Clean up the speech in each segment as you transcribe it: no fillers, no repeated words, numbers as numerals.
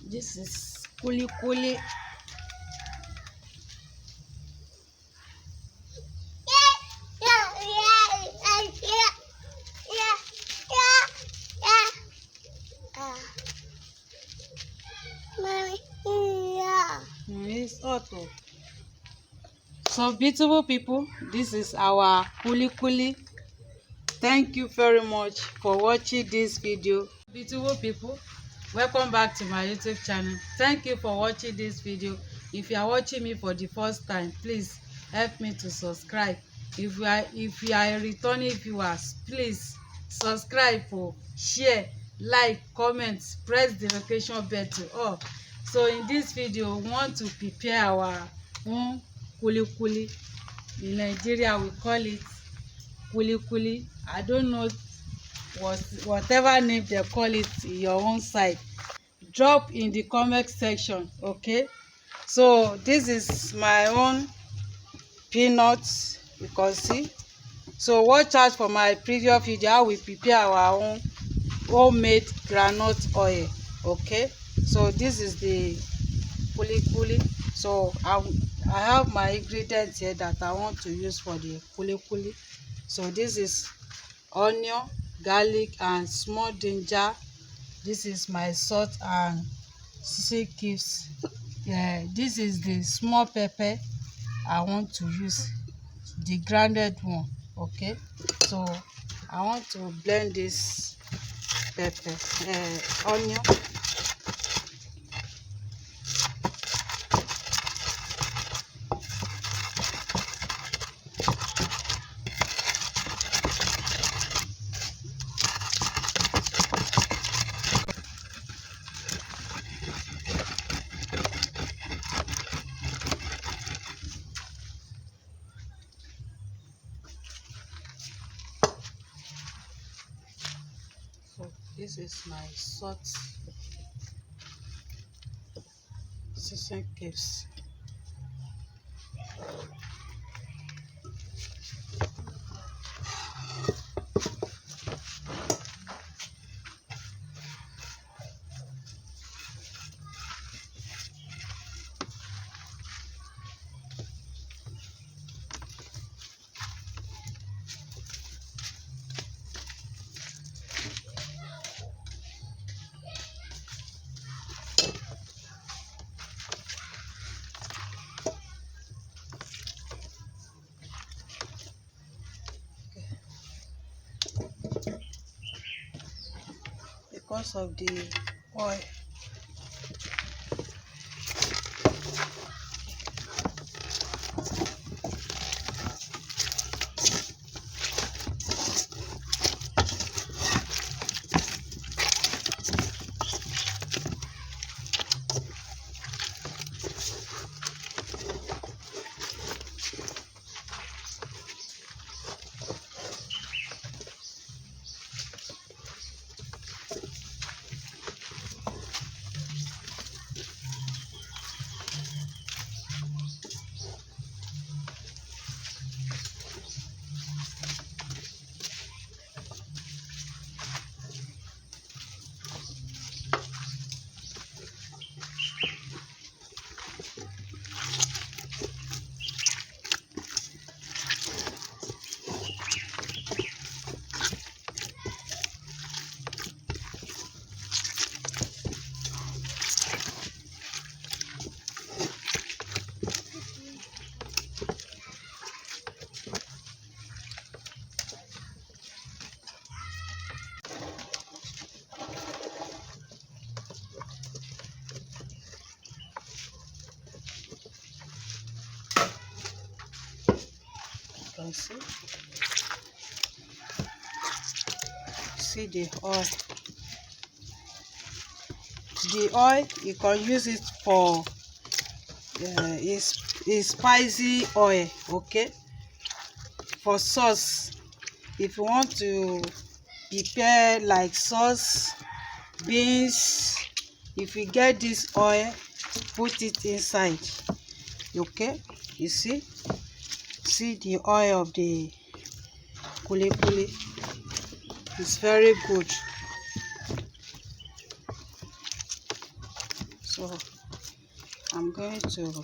This is Kuli Kuli. It's auto. So beautiful people, this is our Kuli Kuli. Thank you very much for watching this video. Beautiful people, welcome back to my YouTube channel. Thank you for watching this video. If you are watching me for the first time, please help me to subscribe. If you are a returning viewers, please subscribe, share, like, comment, press the notification bell to all. So in this video, we want to prepare our own Kuli Kuli. In Nigeria we call it Kuli Kuli. I don't know whatever name they call it in your own side. Drop in the comment section, okay? So this is my own peanuts, you can see. So watch out for my previous video how we prepare our own homemade groundnut oil, okay? So this is the Kuli Kuli. So I have my ingredients here that I want to use for the Kuli Kuli. So this is onion, garlic and small ginger. This is my salt and seasoning cubes. This is the small pepper I want to use, the grounded one, okay? So I want to blend this pepper, onion. So this is my salt seasoning cubes. Because of the oil, you can see the oil. The oil, you can use it for is spicy oil, okay? For sauce, if you want to prepare like sauce, beans, if you get this oil, put it inside, okay? You see the oil of the Kuli Kuli is very good. So I'm going to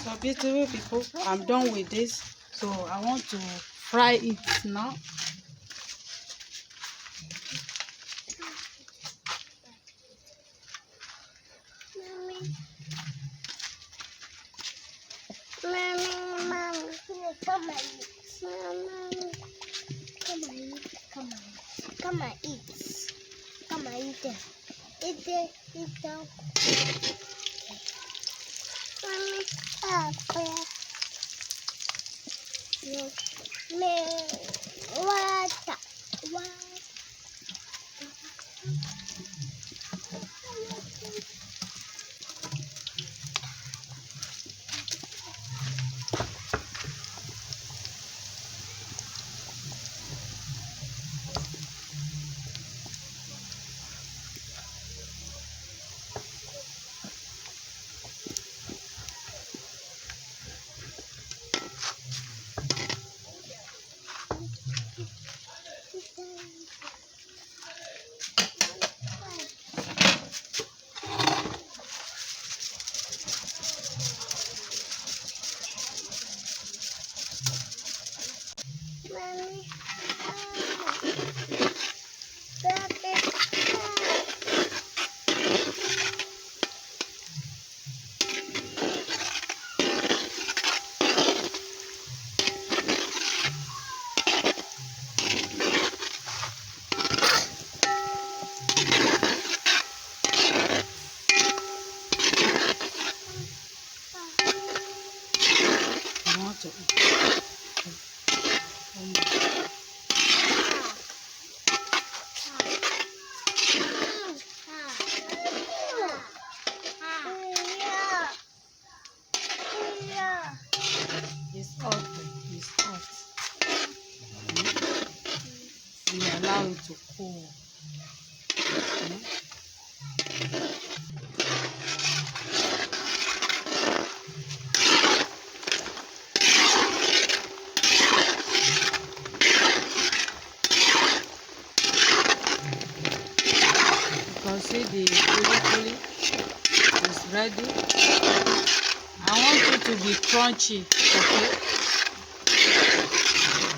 So beautiful people, I'm done with this. So I want to fry it now. Mommy, come and eat. Come and eat. Come and eat. Come and eat them. Eat them. Eat them. Mommy, water. Mommy, I want to eat. It's hot. It's hot. We allow it to cool. You can see the kuli kuli is ready. I want it to be crunchy, okay?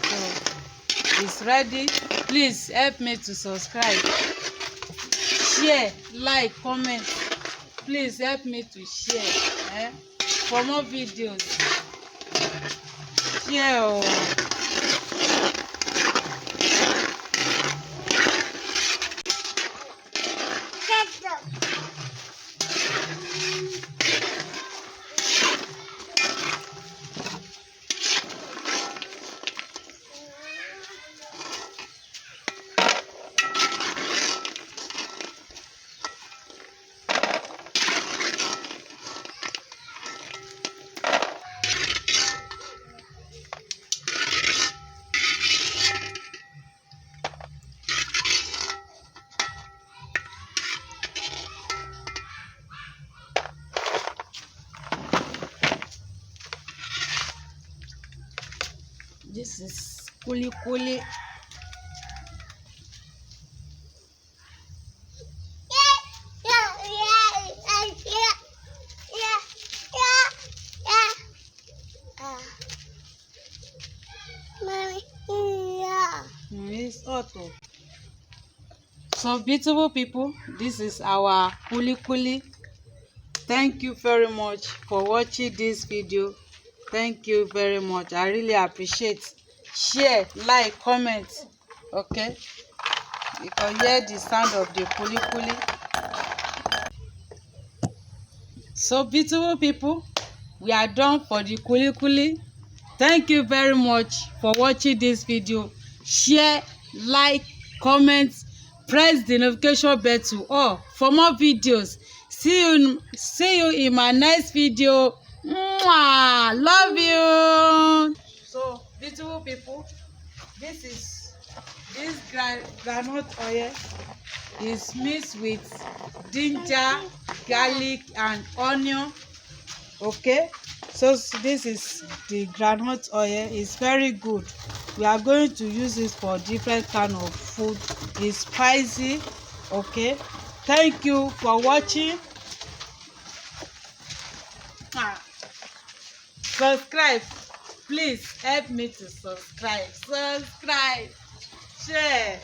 So it's ready. Please help me to subscribe, share, like, comment. Please help me to share for more videos. Share. Kuli Kuli. It's hot. So beautiful people, this is our Kuli Kuli. Thank you very much for watching this video. Thank you very much. I really appreciate. Share, like, comment. Okay, you can hear the sound of the Kuli Kuli. So beautiful people, we are done for the Kuli Kuli. Thank you very much for watching this video. Share, like, comment, press the notification bell to all for more videos. See you in my next video. Mwah! Love you. So beautiful people, this groundnut oil is mixed with ginger, garlic and onion. Okay, so this is the groundnut oil. It's very good. We are going to use it for different kind of food. It's spicy. Okay, thank you for watching. Subscribe, please help me to subscribe, share.